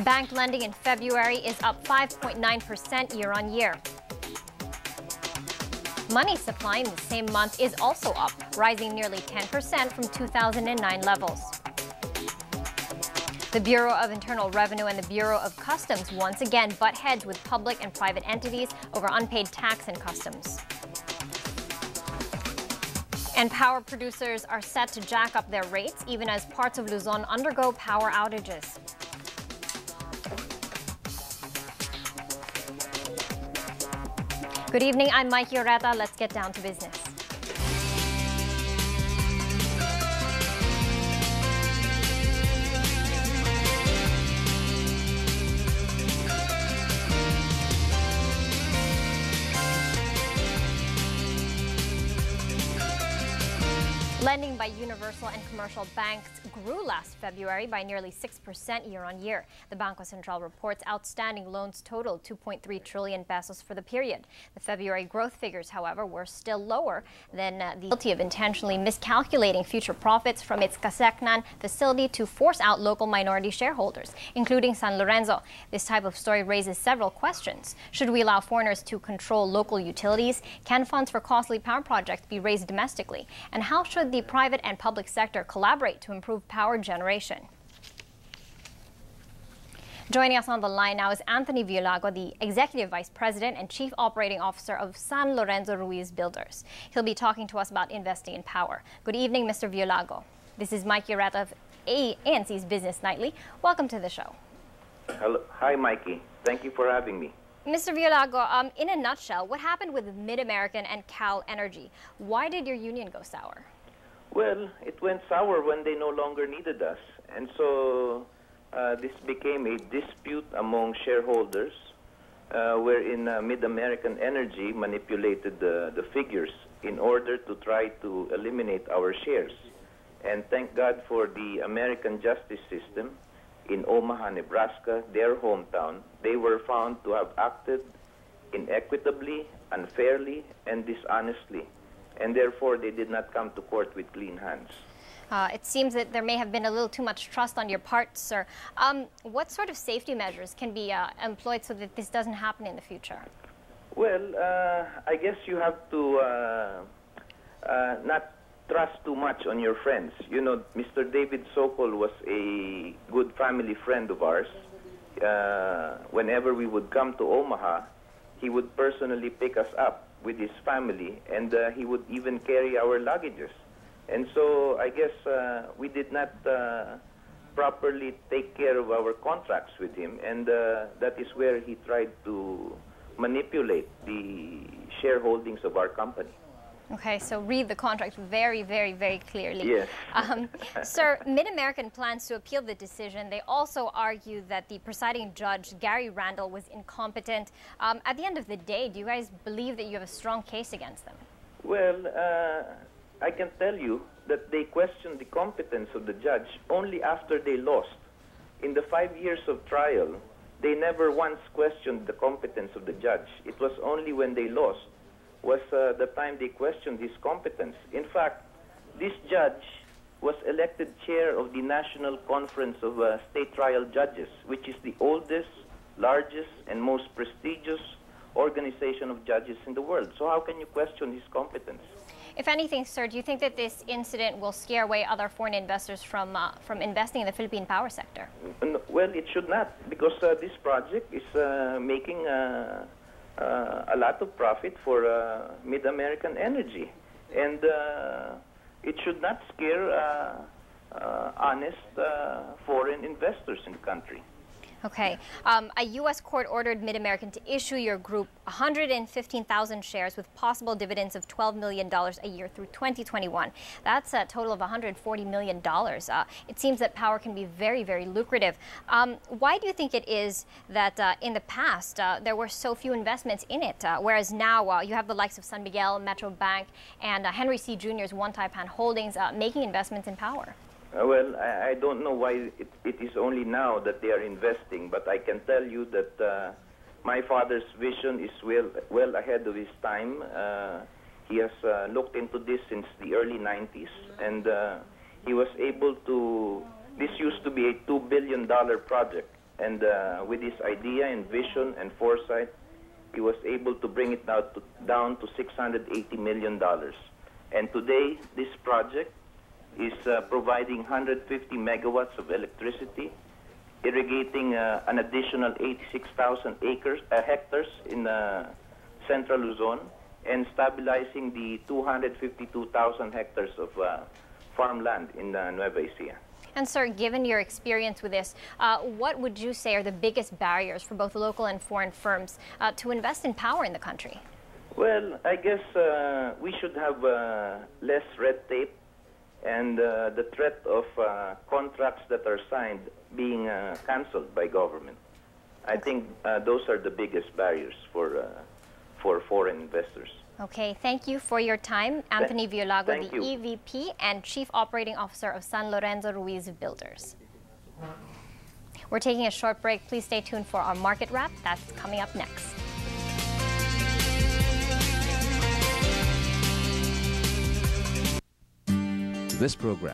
Bank lending in February is up 5.9% year-on-year. Money supply in the same month is also up, rising nearly 10% from 2009 levels. The Bureau of Internal Revenue and the Bureau of Customs once again butt heads with public and private entities over unpaid tax and customs. And power producers are set to jack up their rates even as parts of Luzon undergo power outages. Good evening, I'm Mikey Oreta. Let's get down to business. Lending by universal and commercial banks grew last February by nearly 6% year-on-year. The Bangko Sentral reports outstanding loans totaled 2.3 trillion pesos for the period. The February growth figures, however, were still lower than the guilty of intentionally miscalculating future profits from its Casecnan facility to force out local minority shareholders, including San Lorenzo. This type of story raises several questions. Should we allow foreigners to control local utilities? Can funds for costly power projects be raised domestically? And how should the private and public sector collaborate to improve power generation? Joining us on the line now is Anthony Violago, the Executive Vice President and Chief Operating Officer of San Lorenzo Ruiz Builders. He'll be talking to us about investing in power. Good evening, Mr. Violago. This is Mikey Oreta of ANC's Business Nightly. Welcome to the show. Hello. Hi, Mikey. Thank you for having me. Mr. Violago, in a nutshell, what happened with MidAmerican and Cal Energy? Why did your union go sour? Well, it went sour when they no longer needed us. And so this became a dispute among shareholders wherein MidAmerican Energy manipulated the figures in order to try to eliminate our shares. And thank God for the American justice system in Omaha, Nebraska, their hometown. They were found to have acted inequitably, unfairly, and dishonestly. And therefore, they did not come to court with clean hands. It seems that there may have been a little too much trust on your part, sir. What sort of safety measures can be employed so that this doesn't happen in the future? Well, I guess you have to not trust too much on your friends. You know, Mr. David Sokol was a good family friend of ours. Whenever we would come to Omaha, he would personally pick us up with his family, and he would even carry our luggages. And so I guess we did not properly take care of our contracts with him, and that is where he tried to manipulate the shareholdings of our company. Okay, so read the contract very, very, very clearly. Yes. Sir, MidAmerican plans to appeal the decision. They also argue that the presiding judge, Gary Randall, was incompetent. At the end of the day, do you guys believe that you have a strong case against them? Well, I can tell you that they questioned the competence of the judge only after they lost. In the 5 years of trial, they never once questioned the competence of the judge. It was only when they lost was the time they questioned his competence. In fact, this judge was elected chair of the National Conference of State Trial Judges, which is the oldest, largest, and most prestigious organization of judges in the world. So how can you question his competence? If anything, sir, do you think that this incident will scare away other foreign investors from investing in the Philippine power sector? Well, it should not, because this project is making a lot of profit for MidAmerican Energy, and it should not scare honest foreign investors in the country. Okay. A U.S. court ordered MidAmerican to issue your group 115,000 shares with possible dividends of $12 million a year through 2021. That's a total of $140 million. It seems that power can be very, very lucrative. Why do you think it is that in the past there were so few investments in it, whereas now you have the likes of San Miguel, Metro Bank, and Henry C. Jr.'s One Taipan Holdings making investments in power? Well, I don't know why it is only now that they are investing, but I can tell you that my father's vision is well ahead of his time. He has looked into this since the early 90s, and he was able to, this used to be a $2 billion project, And with his idea and vision and foresight, he was able to bring it down to $680 million. And today, this project is providing 150 megawatts of electricity, irrigating an additional 86,000 hectares in central Luzon, and stabilizing the 252,000 hectares of farmland in Nueva Ecija. And sir, given your experience with this, what would you say are the biggest barriers for both local and foreign firms to invest in power in the country? Well, I guess we should have less red tape, and the threat of contracts that are signed being canceled by government. I think those are the biggest barriers for foreign investors. Okay, thank you for your time. Anthony Violago, Thank the you. EVP and Chief Operating Officer of Lorenzo Ruiz Builders. We're taking a short break. Please stay tuned for our market wrap. That's coming up next. This program